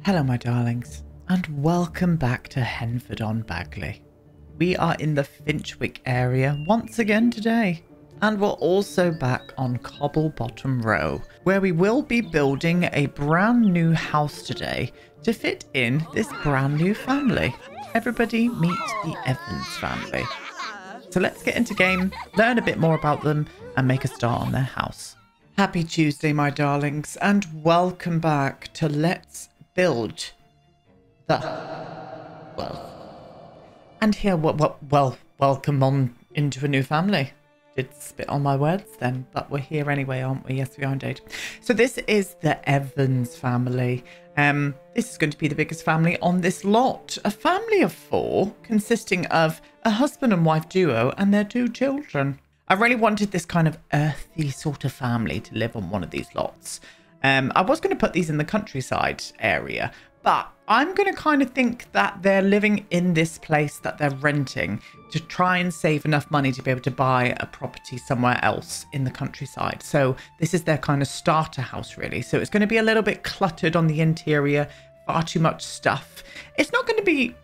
Hello my darlings, and welcome back to Henford-on-Bagley. We are in the Finchwick area once again today, and we're also back on Cobblebottom Row, where we will be building a brand new house today to fit in this brand new family. Everybody meet the Evans family. So let's get into game, learn a bit more about them, and make a start on their house. Happy Tuesday my darlings, and welcome back to Let's Build the wealth. And here, welcome on into a new family. Did spit on my words then, but we're here anyway, aren't we? Yes, we are indeed. So this is the Evans family. This is going to be the biggest family on this lot. A family of 4 consisting of a husband and wife duo and their 2 children. I really wanted this kind of earthy sort of family to live on one of these lots. I was going to put these in the countryside area, but I'm going to kind of think that they're living in this place that they're renting to try and save enough money to be able to buy a property somewhere else in the countryside. So this is their kind of starter house, really. So it's going to be a little bit cluttered on the interior, far too much stuff. It's not going to be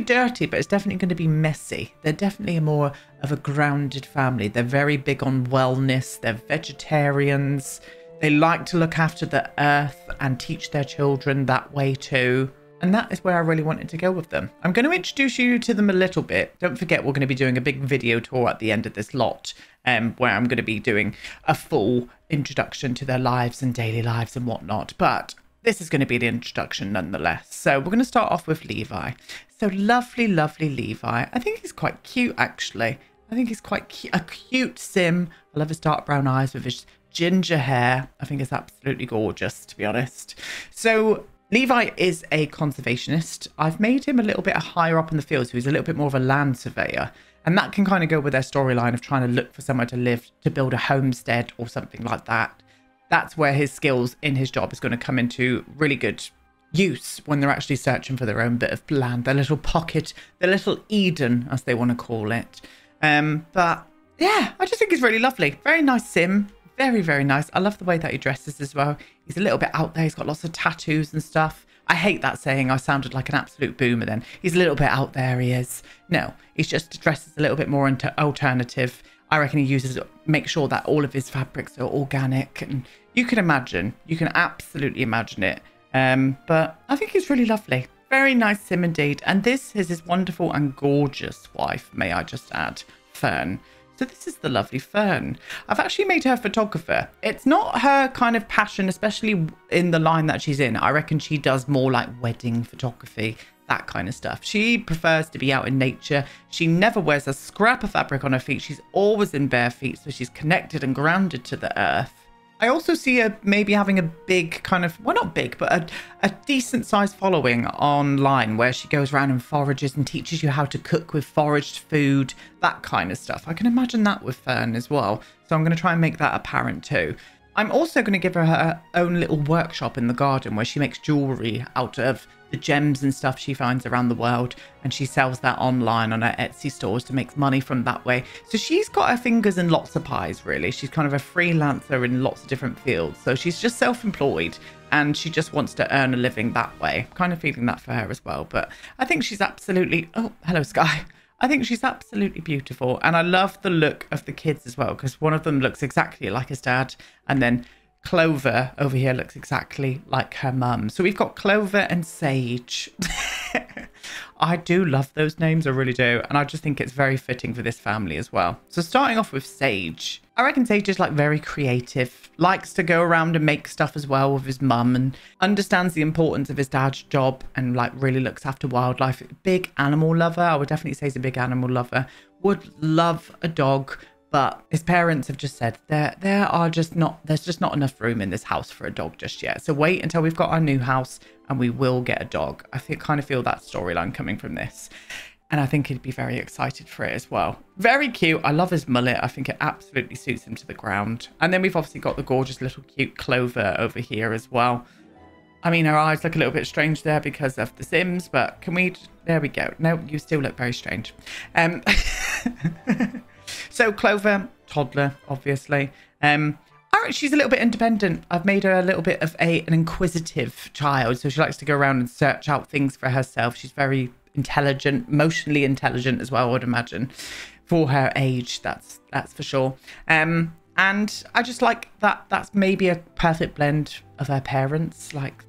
dirty, but it's definitely going to be messy. They're definitely more of a grounded family. They're very big on wellness. They're vegetarians. They like to look after the earth and teach their children that way too. And that is where I really wanted to go with them. I'm going to introduce you to them a little bit. Don't forget, we're going to be doing a big video tour at the end of this lot, where I'm going to be doing a full introduction to their lives and daily lives and whatnot. But this is going to be the introduction nonetheless. So we're going to start off with Levi. So lovely, lovely Levi. I think he's quite cute, actually. I think he's quite cute. A cute sim. I love his dark brown eyes with his ginger hair. I think it's absolutely gorgeous, to be honest. So Levi is a conservationist. I've made him a little bit higher up in the field, so he's a little bit more of a land surveyor. And that can kind of go with their storyline of trying to look for somewhere to live, to build a homestead or something like that. That's where his skills in his job is going to come into really good use when they're actually searching for their own bit of land, their little pocket, their little Eden, as they want to call it. But yeah, I just think he's really lovely. Very nice sim. Very, very nice. I love the way that he dresses as well. He's a little bit out there. He's got lots of tattoos and stuff. I hate that saying. I sounded like an absolute boomer then. He's a little bit out there, he is. No, he's just dresses a little bit more into alternative. I reckon he uses, make sure that all of his fabrics are organic. And you can imagine. You can absolutely imagine it. But I think he's really lovely. Very nice sim indeed. And this is his wonderful and gorgeous wife, may I just add, Fern. So this is the lovely Fern. I've actually made her a photographer. It's not her kind of passion, especially in the line that she's in. I reckon she does more like wedding photography, that kind of stuff. She prefers to be out in nature. She never wears a scrap of fabric on her feet. She's always in bare feet, so she's connected and grounded to the earth. I also see her maybe having a big kind of, well, not big, but a decent sized following online where she goes around and forages and teaches you how to cook with foraged food, that kind of stuff. I can imagine that with Fern as well. So I'm going to try and make that apparent too. I'm also going to give her own little workshop in the garden where she makes jewellery out of the gems and stuff she finds around the world, and she sells that online on her Etsy stores to make money from that way. So she's got her fingers in lots of pies, really. She's kind of a freelancer in lots of different fields. So she's just self-employed and she just wants to earn a living that way. Kind of feeling that for her as well. But I think she's absolutely... Oh, hello, Sky. I think she's absolutely beautiful. And I love the look of the kids as well, because one of them looks exactly like his dad. And then Clover over here looks exactly like her mum. So we've got Clover and Sage. I do love those names, I really do. And I just think it's very fitting for this family as well. So starting off with Sage. I reckon Sage is like very creative, likes to go around and make stuff as well with his mum, and understands the importance of his dad's job and like really looks after wildlife. Big animal lover. I would definitely say he's a big animal lover. Would love a dog. But his parents have just said there's just not enough room in this house for a dog just yet. So wait until we've got our new house and we will get a dog. I kind of feel that storyline coming from this. And I think he'd be very excited for it as well. Very cute. I love his mullet. I think it absolutely suits him to the ground. And then we've obviously got the gorgeous little cute Clover over here as well. I mean, her eyes look a little bit strange there because of the Sims, but there we go. No, you still look very strange. So Clover, toddler, obviously. I she's a little bit independent. I've made her a little bit of an inquisitive child. So she likes to go around and search out things for herself. She's very intelligent, emotionally intelligent as well, I would imagine. For her age, that's for sure. And I just like that. That's maybe a perfect blend of her parents. Like,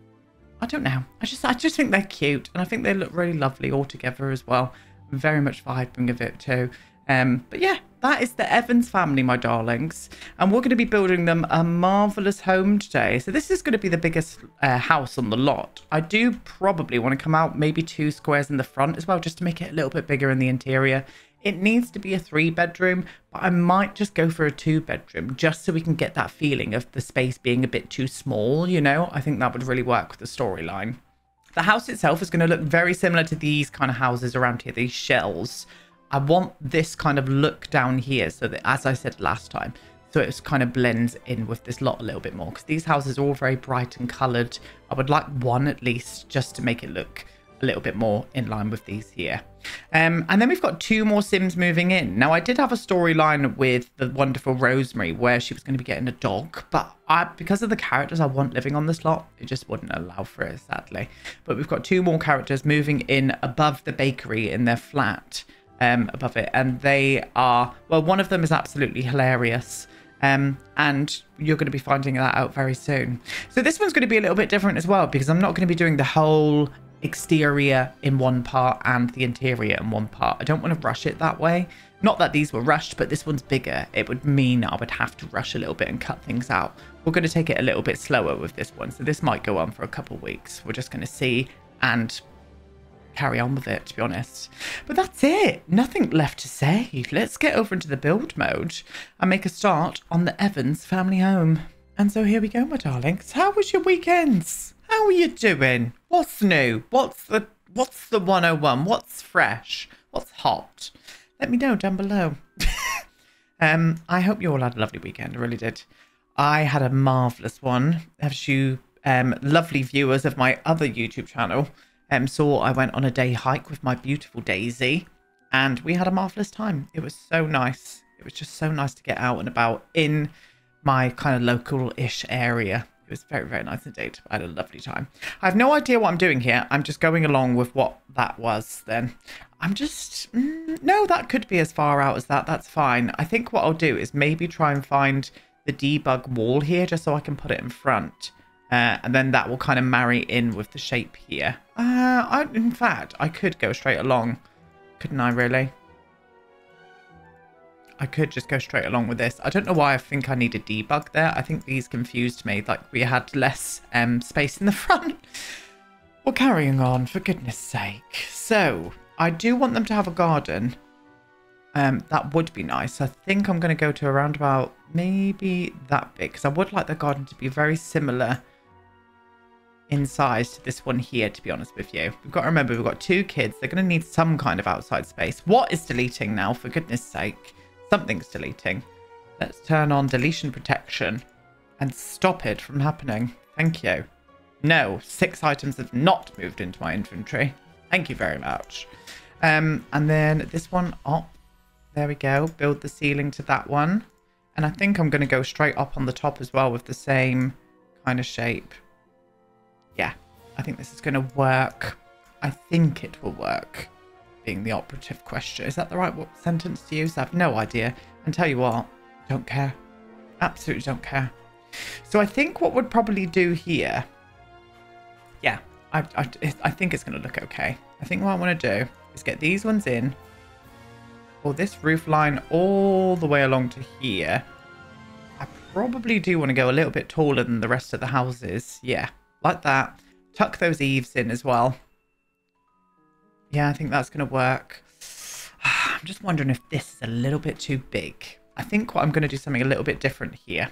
I don't know. I just think they're cute. And I think they look really lovely all together as well. I'm very much vibing of it too. But yeah, that is the Evans family, my darlings. And we're going to be building them a marvellous home today. So this is going to be the biggest house on the lot. I do probably want to come out maybe 2 squares in the front as well, just to make it a little bit bigger in the interior. It needs to be a 3-bedroom, but I might just go for a 2-bedroom just so we can get that feeling of the space being a bit too small, you know? I think that would really work with the storyline. The house itself is going to look very similar to these kind of houses around here, these shells. I want this kind of look down here so that, as I said last time, so it kind of blends in with this lot a little bit more, because these houses are all very bright and coloured. I would like one at least just to make it look a little bit more in line with these here. And then we've got 2 more Sims moving in. Now, I did have a storyline with the wonderful Rosemary where she was going to be getting a dog, but because of the characters I want living on this lot, it just wouldn't allow for it, sadly. But we've got 2 more characters moving in above the bakery in their flat. Above it, and they are, well, one of them is absolutely hilarious, and you're going to be finding that out very soon. So this one's going to be a little bit different as well, because I'm not going to be doing the whole exterior in one part and the interior in one part. I don't want to rush it that way. Not that these were rushed, but this one's bigger. It would mean I would have to rush a little bit and cut things out. We're going to take it a little bit slower with this one, so this might go on for a couple of weeks. We're just going to see and carry on with it, to be honest. But that's it. Nothing left to say. Let's get over into the build mode and make a start on the Evans family home. And so here we go, my darlings. How was your weekends? How are you doing? What's new? What's the 101? What's fresh? What's hot? Let me know down below. I hope you all had a lovely weekend. I really did. I had a marvellous one. As you lovely viewers of my other YouTube channel saw, I went on a day hike with my beautiful Daisy, and we had a marvellous time. It was so nice. It was just so nice to get out and about in my kind of local-ish area. It was very, very nice indeed. I had a lovely time. I have no idea what I'm doing here. I'm just going along with what that was then. I'm just... no, that could be as far out as that. That's fine. I think what I'll do is maybe try and find the debug wall here just so I can put it in front. And then that will kind of marry in with the shape here. In fact, I could go straight along. Couldn't I, really? I could just go straight along with this. I don't know why I think I need a debug there. I think these confused me. Like, we had less space in the front. Well, carrying on, for goodness sake. So, I do want them to have a garden. That would be nice. I think I'm going to go to around about maybe that big, because I would like the garden to be very similar in size to this one here, to be honest with you. We've got to remember, we've got 2 kids. They're going to need some kind of outside space. What is deleting now, for goodness sake? Something's deleting. Let's turn on deletion protection and stop it from happening. Thank you. No, 6 items have not moved into my inventory. Thank you very much. And then this one up. There we go. Build the ceiling to that one. And I think I'm going to go straight up on the top as well with the same kind of shape. Yeah, I think this is going to work. I think it will work, being the operative question. Is that the right sentence to use? I have no idea. And tell you what, don't care. Absolutely don't care. So I think what would probably do here... yeah, I think it's going to look okay. I think what I want to do is get these ones in. Pull this roof line all the way along to here. I probably do want to go a little bit taller than the rest of the houses. Yeah, like that. Tuck those eaves in as well. Yeah, I think that's going to work. I'm just wondering if this is a little bit too big. I think what I'm going to do something a little bit different here.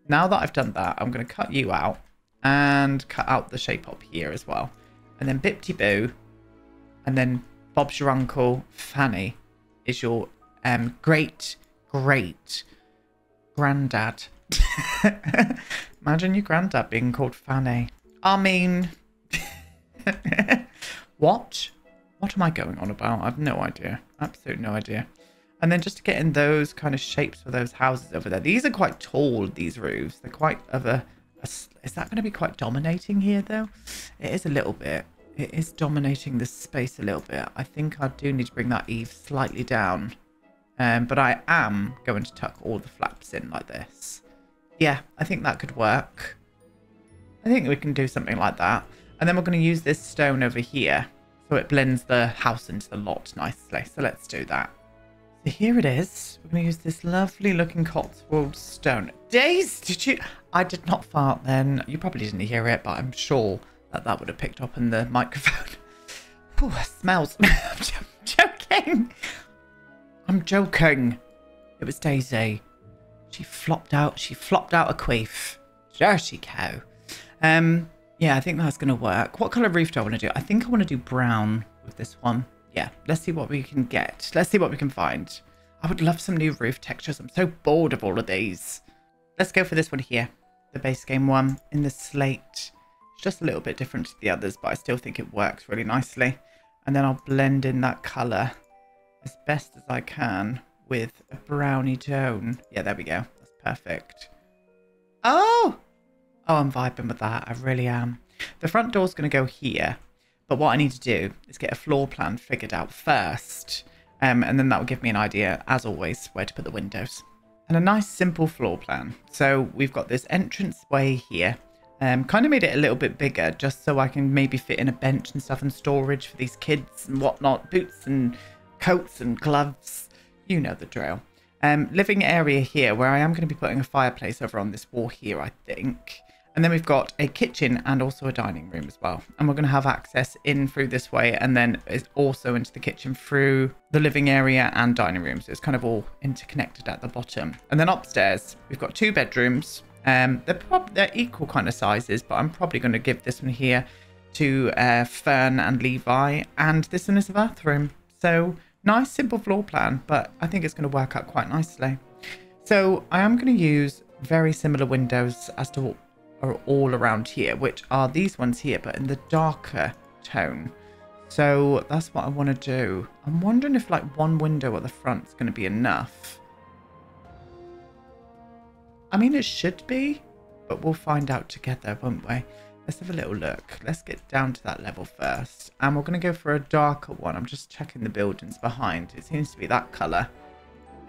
Now that I've done that, I'm going to cut you out and cut out the shape up here as well. And then Bipty-Boo, and then Bob's your uncle, Fanny is your great granddad. Imagine your granddad being called Fanny. I mean, what am I going on about? I have no idea. Absolutely no idea. And then just to get in those kind of shapes for those houses over there. These are quite tall, these roofs. They're quite of a is that going to be quite dominating here, though? It is a little bit. It is dominating this space a little bit. I think I do need to bring that eave slightly down. But I am going to tuck all the flaps in like this. Yeah, I think that could work. I think we can do something like that. And then we're going to use this stone over here, so it blends the house into the lot nicely. So let's do that. So here it is. We're going to use this lovely looking Cotswold stone. Days, did you? I did not fart then. You probably didn't hear it, but I'm sure that that would have picked up in the microphone. Ooh, it smells. I'm joking. I'm joking. It was Daisy. She flopped out. She flopped out a queef. Dirty cow. Yeah, I think that's going to work. What colour roof do I want to do? I think I want to do brown with this one. Yeah, let's see what we can get. Let's see what we can find. I would love some new roof textures. I'm so bored of all of these. Let's go for this one here. The base game one in the slate. It's just a little bit different to the others, but I still think it works really nicely. And then I'll blend in that colour as best as I can with a brownie tone. Yeah, there we go. That's perfect. Oh, I'm vibing with that. I really am. The front door's going to go here. But what I need to do is get a floor plan figured out first. And then that will give me an idea, as always, where to put the windows. And a nice simple floor plan. So we've got this entrance way here. Kind of made it a little bit bigger just so I can maybe fit in a bench and stuff and storage for these kids and whatnot. Boots and coats and gloves. You know the drill. Living area here where I am going to be putting a fireplace over on this wall here, I think. And then we've got a kitchen and also a dining room as well. And we're going to have access in through this way and then also into the kitchen through the living area and dining room. So it's kind of all interconnected at the bottom. And then upstairs, we've got 2 bedrooms. They're equal kind of sizes, but I'm probably going to give this one here to Fern and Levi. And this one is a bathroom. So nice, simple floor plan, but I think it's going to work out quite nicely. So I am going to use very similar windows as to what are all around here, which are these ones here, but in the darker tone. So that's what I want to do. I'm wondering if like one window at the front is going to be enough. I mean, it should be, but we'll find out together, won't we? Let's have a little look. Let's get down to that level first. And we're going to go for a darker one. I'm just checking the buildings behind. It seems to be that colour.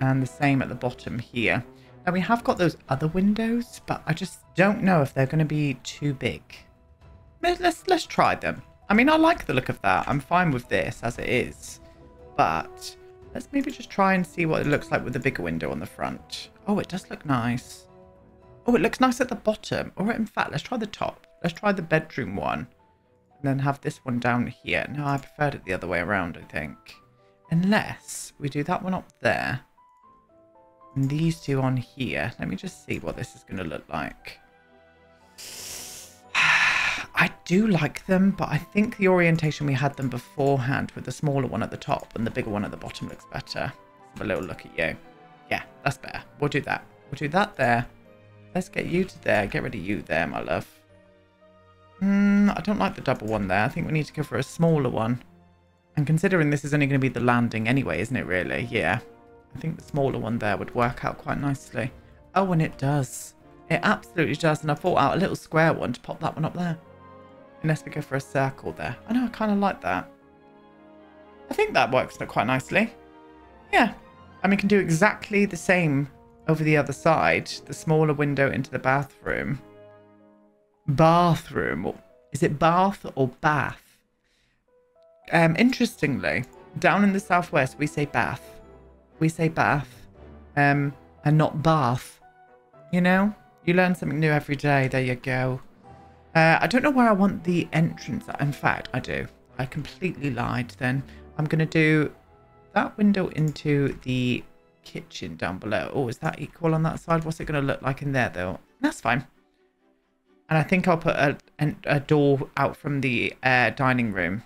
And the same at the bottom here. Now we have got those other windows, but I just don't know if they're going to be too big. Let's try them. I mean, I like the look of that. I'm fine with this as it is. But let's maybe just try and see what it looks like with the bigger window on the front. Oh, it does look nice. Oh, it looks nice at the bottom. Or in fact, let's try the top. Let's try the bedroom one. And then have this one down here. No, I preferred it the other way around, I think. Unless we do that one up there. And these 2 on here. Let me just see what this is going to look like. I do like them, but I think the orientation we had them beforehand with the smaller one at the top and the bigger one at the bottom looks better. Let's have a little look at you. Yeah, that's better. We'll do that. We'll do that there. Let's get you to there. Get rid of you there, my love. I don't like the double one there. I think we need to go for a smaller one. And considering this is only going to be the landing anyway, isn't it really? Yeah. I think the smaller one there would work out quite nicely. Oh, and it does. It absolutely does. And I thought out a little square one to pop that one up there. Unless we go for a circle there. I know, I kind of like that. I think that works out quite nicely. Yeah. And we can do exactly the same over the other side. The smaller window into the bathroom. Bathroom. Is it bath or bath? Interestingly, down in the southwest, we say bath. We say bath, and not bath. You know, you learn something new every day. There you go. I don't know where I want the entrance. In fact, I do. I completely lied then. I'm going to do that window into the kitchen down below. Oh, is that equal on that side? What's it going to look like in there, though? That's fine. And I think I'll put a door out from the dining room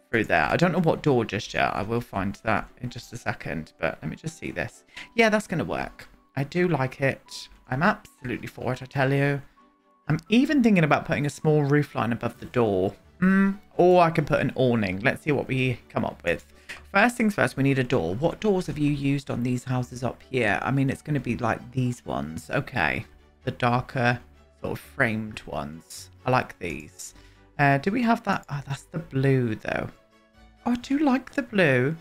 through there. I don't know what door just yet. I will find that in just a second. But let me just see this. Yeah, that's going to work. I do like it. I'm absolutely for it, I tell you. I'm even thinking about putting a small roof line above the door. Or I can put an awning. Let's see what we come up with. First things first, we need a door. What doors have you used on these houses up here? I mean, it's going to be like these ones. Okay. The darker sort of framed ones. I like these. Do we have that? Oh, that's the blue though. Oh, I do like the blue.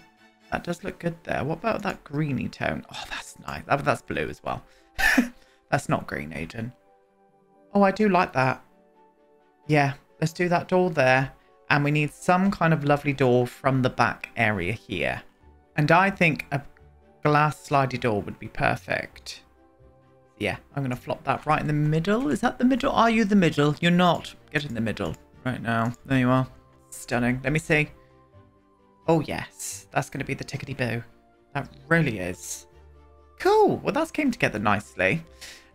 That does look good there. What about that greeny tone? Oh, that's nice. That's blue as well. That's not green, Aiden. Oh, I do like that. Yeah, let's do that door there. And we need some kind of lovely door from the back area here. And I think a glass slidey door would be perfect. Yeah, I'm going to flop that right in the middle. Is that the middle? Are you the middle? You're not. Get in the middle right now. There you are. Stunning. Let me see. Oh, yes. That's going to be the tickety-boo. That really is. Cool. Well, that came together nicely.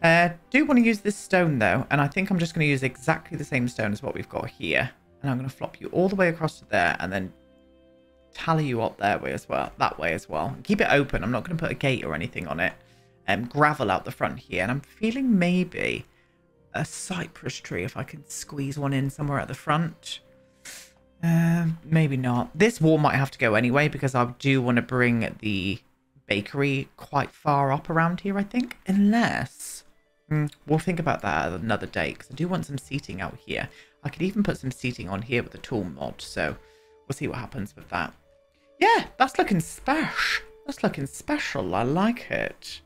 Do want to use this stone, though. And I think I'm just going to use exactly the same stone as what we've got here. And I'm going to flop you all the way across to there and then tally you up that way as well. Keep it open. I'm not going to put a gate or anything on it. Gravel out the front here. And I'm feeling maybe a cypress tree if I can squeeze one in somewhere at the front. Maybe not. This wall might have to go anyway because I do want to bring the bakery quite far up around here, I think. Unless... we'll think about that at another day because I do want some seating out here. I could even put some seating on here with the tool mod, so we'll see what happens with that. Yeah, that's looking special. That's looking special. I like it.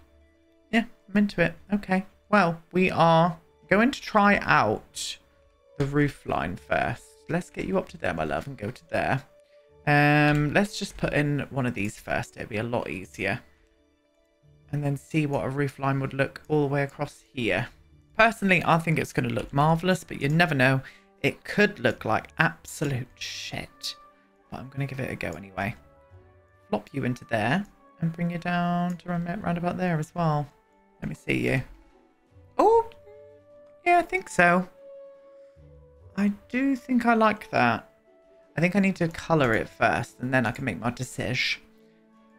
Yeah, I'm into it. Okay, well, we are going to try out the roof line first. Let's get you up to there, my love, and go to there. Let's just put in one of these first. It'll be a lot easier. And then see what a roof line would look all the way across here. Personally, I think it's going to look marvellous, but you never know. It could look like absolute shit. But I'm going to give it a go anyway. Flop you into there and bring you down to round about there as well. Let me see you. Oh, yeah, I think so. I do think I like that. I think I need to colour it first and then I can make my decision.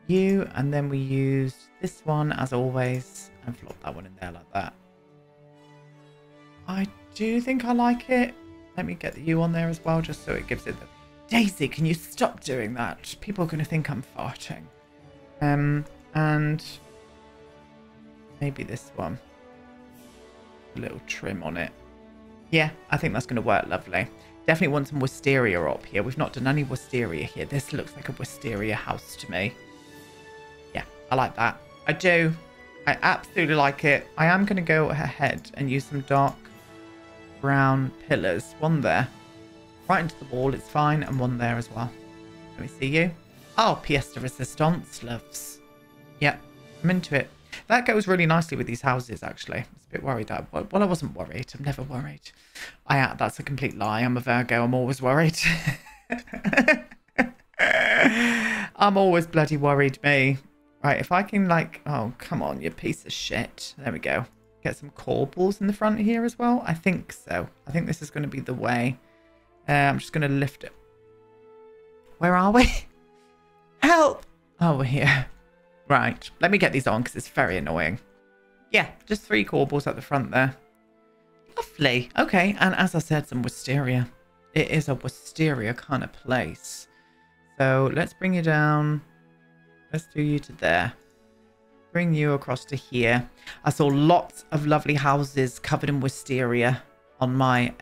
You, and then we use this one as always and flop that one in there like that. I do think I like it. Let me get the U on there as well just so it gives it the... Daisy, can you stop doing that? People are going to think I'm farting. And maybe this one. A little trim on it. Yeah, I think that's going to work lovely. Definitely want some wisteria up here. We've not done any wisteria here. This looks like a wisteria house to me. Yeah, I like that. I do. I absolutely like it. I am going to go ahead and use some dark brown pillars. One there. Right into the wall. It's fine. And one there as well. Let me see you. Oh, pièce de résistance, loves. Yep, I'm into it. That goes really nicely with these houses, actually. I was a bit worried. Well, I wasn't worried. I'm never worried. That's a complete lie. I'm a Virgo. I'm always worried. I'm always bloody worried, me. Right, if I can, like... Oh, come on, you piece of shit. There we go. Get some corbels in the front here as well. I think so. I think this is going to be the way. I'm just going to lift it. Where are we? Help! Oh, we're here. Right, let me get these on because it's very annoying. Yeah, just 3 corbels at the front there. Lovely. Okay, and as I said, some wisteria. It is a wisteria kind of place. So let's bring you down. Let's do you to there. Bring you across to here. I saw lots of lovely houses covered in wisteria on my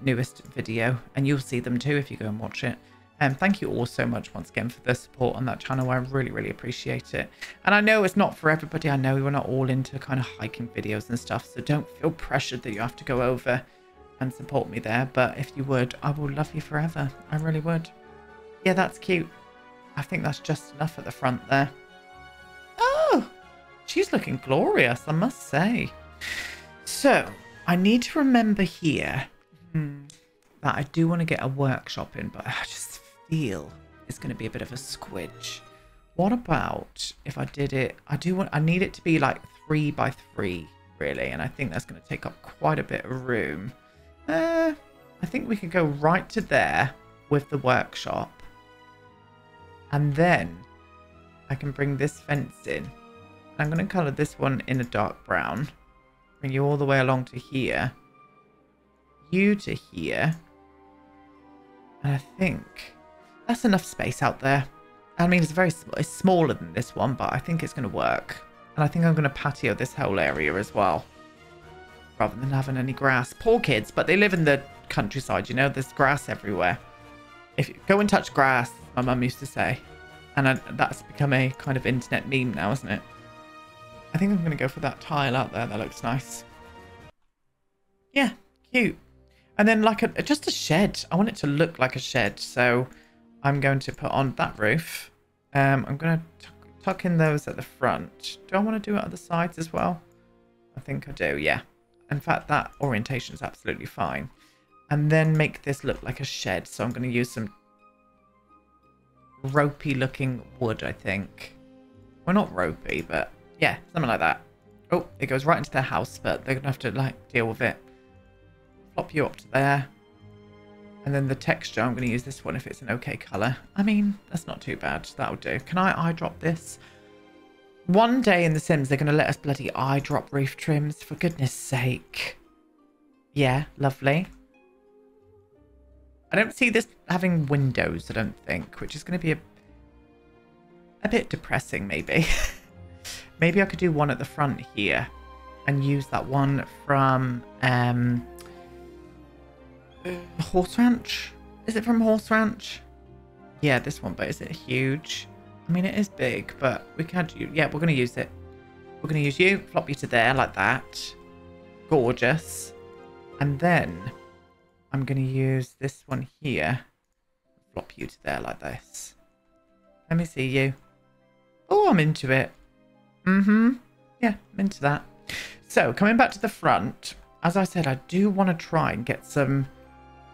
newest video. And you'll see them too if you go and watch it. Thank you all so much once again for the support on that channel. I really, really appreciate it. And I know it's not for everybody. I know we're not all into kind of hiking videos and stuff. So don't feel pressured that you have to go over and support me there. But if you would, I will love you forever. I really would. Yeah, that's cute. I think that's just enough at the front there. Oh, she's looking glorious, I must say. So I need to remember here that I do want to get a workshop in, but I just feel it's going to be a bit of a squidge. What about if I did it? I need it to be like 3 by 3 really, and I think that's going to take up quite a bit of room. I think we could go right to there with the workshop, and then I can bring this fence in. I'm going to colour this one in a dark brown, bring you all the way along to here, you to here. And I think that's enough space out there. I mean, it's smaller than this one, but I think it's going to work. And I think I'm going to patio this whole area as well, rather than having any grass. Poor kids, but they live in the countryside, you know, there's grass everywhere. If you go and touch grass, my mum used to say. And that's become a kind of internet meme now, isn't it? I think I'm going to go for that tile out there. That looks nice. Yeah, cute. And then like just a shed. I want it to look like a shed. So I'm going to put on that roof. I'm going to tuck in those at the front. Do I want to do it at the sides as well? I think I do, yeah. In fact, that orientation is absolutely fine. And then make this look like a shed. So I'm going to use some ropey looking wood, I think. Well, not ropey, but yeah, something like that. Oh, it goes right into their house, but they're going to have to like deal with it. Flop you up to there. And then the texture, I'm going to use this one if it's an okay colour. I mean, that's not too bad. That'll do. Can I eyedrop this? One day in The Sims, they're going to let us bloody eyedrop roof trims. For goodness sake. Yeah, lovely. I don't see this having windows, I don't think, which is going to be a bit depressing, maybe. Maybe I could do one at the front here and use that one from Horse Ranch. Is it from Horse Ranch? Yeah, this one, but is it huge? I mean, it is big, but we can't do... Yeah, we're going to use it. We're going to use you, flop you to there like that. Gorgeous. And then I'm going to use this one here. Flop you to there like this. Let me see you. Oh, I'm into it. Mm-hmm. Yeah, I'm into that. So, coming back to the front, as I said, I do want to try and get some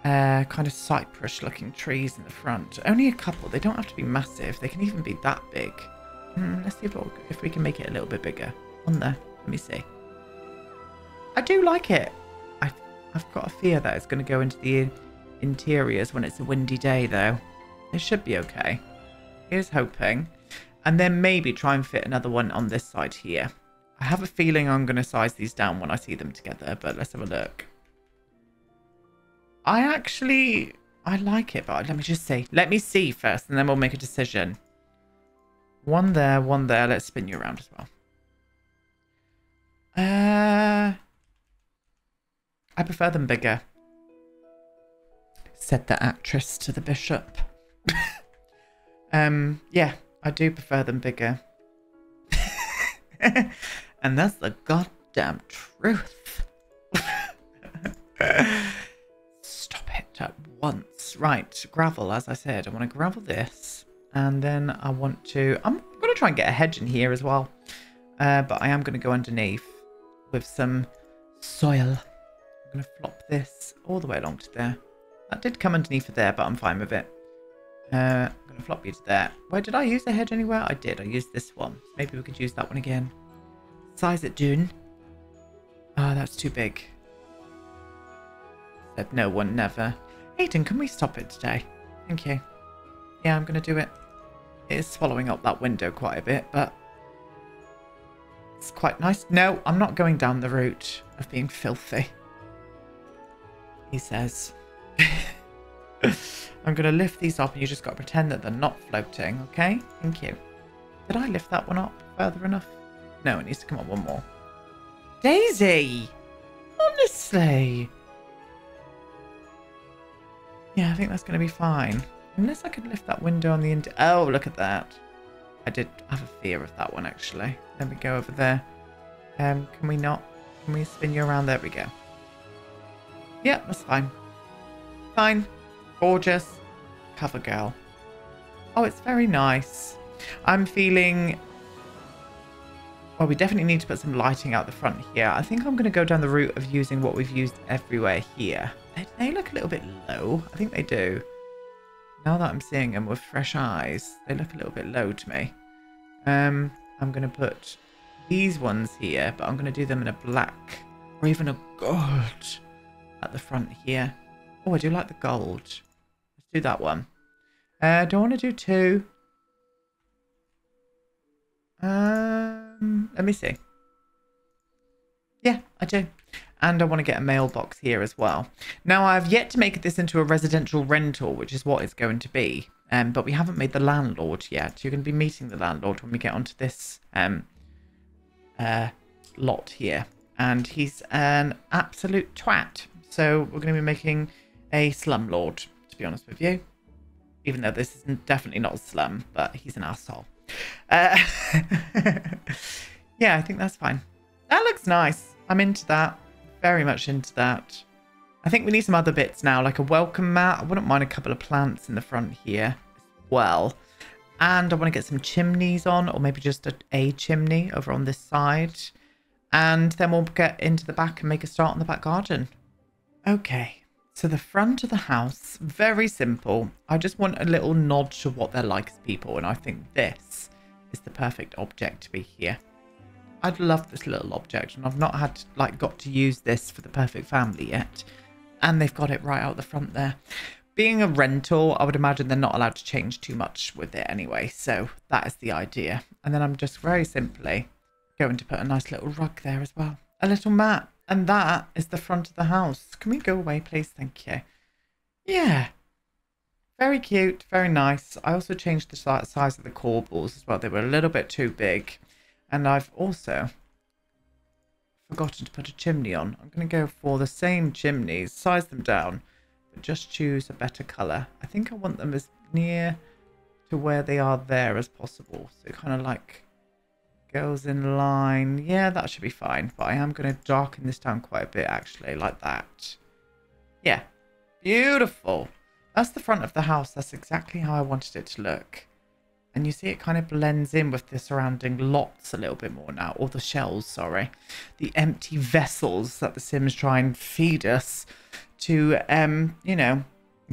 kind of cypress-looking trees in the front. Only a couple. They don't have to be massive. They can even be that big. Let's see if we can make it a little bit bigger. On there. Let me see. I do like it. I've got a fear that it's going to go into the interiors when it's a windy day, though. It should be okay. Here's hoping. And then maybe try and fit another one on this side here. I have a feeling I'm going to size these down when I see them together, but let's have a look. I like it, but let me just see. Let me see first, and then we'll make a decision. One there, one there. Let's spin you around as well. I prefer them bigger, said the actress to the bishop. Yeah, I do prefer them bigger. And that's the goddamn truth. Stop it at once. Right, gravel, as I said. I want to gravel this. And then I'm going to try and get a hedge in here as well. But I am going to go underneath with some soil. I'm going to flop this all the way along to there. That did come underneath of there, but I'm fine with it. I'm going to flop you to there. Where did I use a hedge anywhere? I did. I used this one. Maybe we could use that one again. Size it, Dune. Oh, that's too big. Said no one, never. Aiden, can we stop it today? Thank you. Yeah, I'm going to do it. It is swallowing up that window quite a bit, but it's quite nice. No, I'm not going down the route of being filthy, he says. I'm going to lift these up and you just got to pretend that they're not floating, okay? Thank you. Did I lift that one up further enough? No, it needs to come up one more. Daisy! Honestly! Yeah, I think that's going to be fine. Unless I could lift that window on the end. Oh, look at that. I did have a fear of that one, actually. Let me go over there. Can we not? Can we spin you around? There we go. Yeah, that's fine. Fine. Gorgeous. Cover girl. Oh, it's very nice. I'm feeling... Well, we definitely need to put some lighting out the front here. I think I'm going to go down the route of using what we've used everywhere here. They look a little bit low. I think they do. Now that I'm seeing them with fresh eyes, they look a little bit low to me. I'm going to put these ones here, but I'm going to do them in a black or even a gold at the front here. Oh, I do like the gold. Let's do that one. Do I want to do two? Let me see. Yeah, I do. And I want to get a mailbox here as well. Now, I've yet to make this into a residential rental, which is what it's going to be. But we haven't made the landlord yet. You're going to be meeting the landlord when we get onto this lot here. And he's an absolute twat. So we're going to be making a slumlord, to be honest with you. Even though this is definitely not a slum, but he's an asshole. Yeah, I think that's fine. That looks nice. I'm into that. Very much into that. I think we need some other bits now, like a welcome mat. I wouldn't mind a couple of plants in the front here as well. And I want to get some chimneys on, or maybe just a chimney over on this side. And then we'll get into the back and make a start on the back garden. Okay. So the front of the house, very simple. I just want a little nod to what they're like as people. And I think this is the perfect object to be here. I'd love this little object. And I've not had, got to use this for the perfect family yet. And they've got it right out the front there. Being a rental, I would imagine they're not allowed to change too much with it anyway. So that is the idea. And then I'm just very simply going to put a nice little rug there as well. A little mat. And that is the front of the house. Can we go away, please? Thank you. Yeah. Very cute. Very nice. I also changed the size of the corbels as well. They were a little bit too big. And I've also forgotten to put a chimney on. I'm going to go for the same chimneys. Size them down. But just choose a better colour. I think I want them as near to where they are there as possible. So it kind of goes in line. Yeah, that should be fine. But I am going to darken this down quite a bit, actually, like that. Yeah. Beautiful. That's the front of the house. That's exactly how I wanted it to look. And you see it kind of blends in with the surrounding lots a little bit more now. Or the shells, sorry. The empty vessels that the Sims try and feed us to, you know,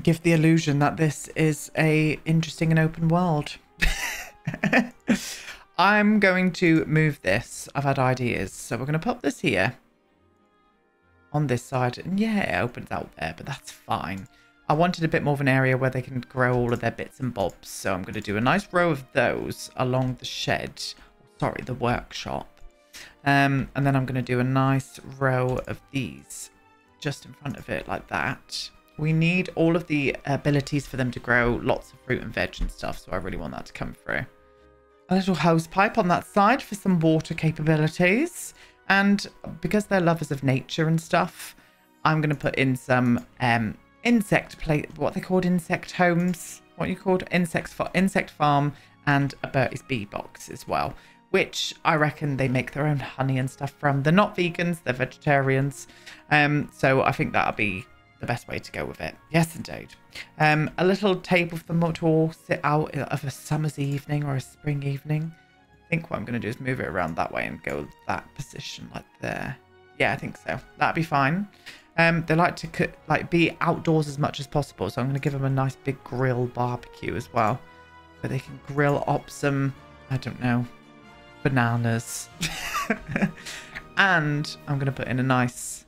give the illusion that this is a interesting and open world. I'm going to move this. I've had ideas. So we're going to pop this here on this side. And yeah, it opens out there, but that's fine. I wanted a bit more of an area where they can grow all of their bits and bobs. So I'm going to do a nice row of those along the shed. Sorry, the workshop. And then I'm going to do a nice row of these just in front of it like that. We need all of the abilities for them to grow lots of fruit and veg and stuff. So I really want that to come through. A little hose pipe on that side for some water capabilities. And because they're lovers of nature and stuff, I'm going to put in some what they called insect homes. What you called insect farm and a Bertie's bee box as well. Which I reckon they make their own honey and stuff from. They're not vegans, they're vegetarians. So I think that'll be the best way to go with it. Yes, indeed. A little table for them to all sit out of a summer's evening or a spring evening. I think what I'm going to do is move it around that way and go that position like there. Yeah, I think so. That'd be fine. They like to be outdoors as much as possible. So I'm going to give them a nice big grill barbecue as well. Where they can grill up some, I don't know, bananas. And I'm going to put in a nice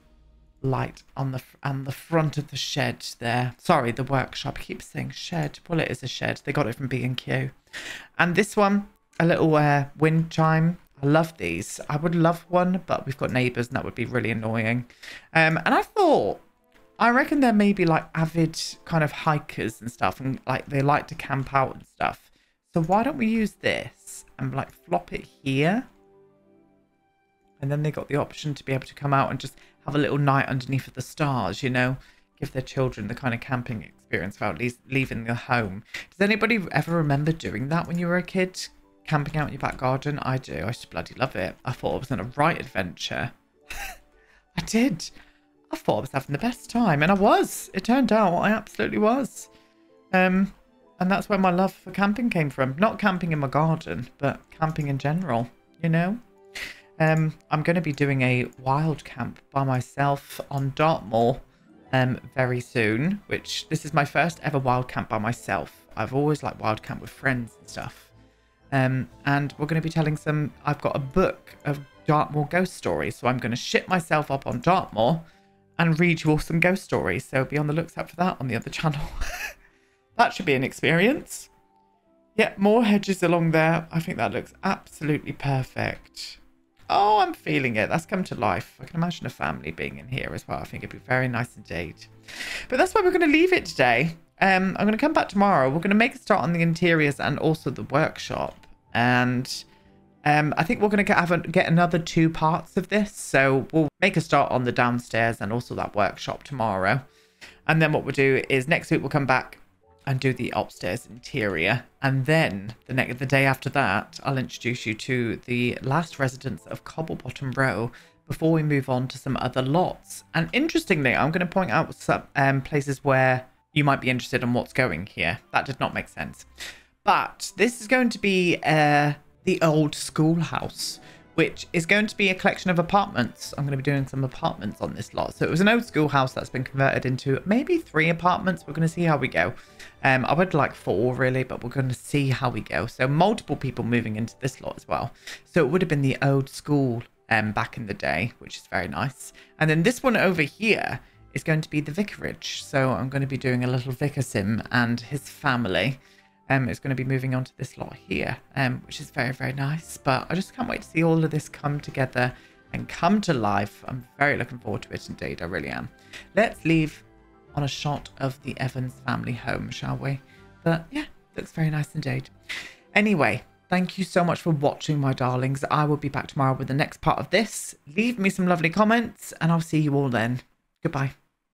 light on the front of the shed there. Sorry, the workshop. I keep saying shed. Well, it is a shed. They got it from B&Q. And this one, a little wind chime. I love these. I would love one, but we've got neighbours and that would be really annoying. And I reckon they're maybe like avid kind of hikers and stuff, and like they like to camp out and stuff. So why don't we use this and like flop it here? And then they got the option to be able to come out and just have a little night underneath the stars, you know, give their children the kind of camping experience without leaving the home. Does anybody ever remember doing that when you were a kid? Camping out in your back garden? I do. I just bloody love it. I thought I was on a right adventure. I did. I thought I was having the best time. And I was. It turned out I absolutely was. And that's where my love for camping came from. Not camping in my garden, but camping in general, you know. I'm going to be doing a wild camp by myself on Dartmoor very soon, which this is my first ever wild camp by myself. I've always liked wild camp with friends and stuff. And we're going to be telling I've got a book of Dartmoor ghost stories, so I'm going to ship myself up on Dartmoor and read you all some ghost stories, so be on the lookout for that on the other channel. That should be an experience. Yeah, more hedges along there. I think that looks absolutely perfect. Oh, I'm feeling it. That's come to life. I can imagine a family being in here as well. I think it'd be very nice indeed. But that's where we're going to leave it today. I'm going to come back tomorrow. We're going to make a start on the interiors and also the workshop. And I think we're going to get another 2 parts of this. So we'll make a start on the downstairs and also that workshop tomorrow. And then what we'll do is next week we'll come back and do the upstairs interior. And then the day after that, I'll introduce you to the last residents of Cobblebottom Row before we move on to some other lots. And interestingly, I'm going to point out some places where you might be interested in what's going here. That did not make sense. But this is going to be the old schoolhouse, which is going to be a collection of apartments. I'm going to be doing some apartments on this lot. So it was an old schoolhouse that's been converted into maybe 3 apartments. We're going to see how we go. I would like 4 really, but we're going to see how we go. So multiple people moving into this lot as well. So it would have been the old school back in the day, which is very nice. And then this one over here is going to be the vicarage. So I'm going to be doing a little vicar sim and his family. Is going to be moving on to this lot here, which is very, very nice. But I just can't wait to see all of this come together and come to life. I'm very looking forward to it indeed. I really am. Let's leave on a shot of the Evans family home, shall we? But yeah, looks very nice indeed. Anyway, thank you so much for watching, my darlings. I will be back tomorrow with the next part of this. Leave me some lovely comments and I'll see you all then. Goodbye.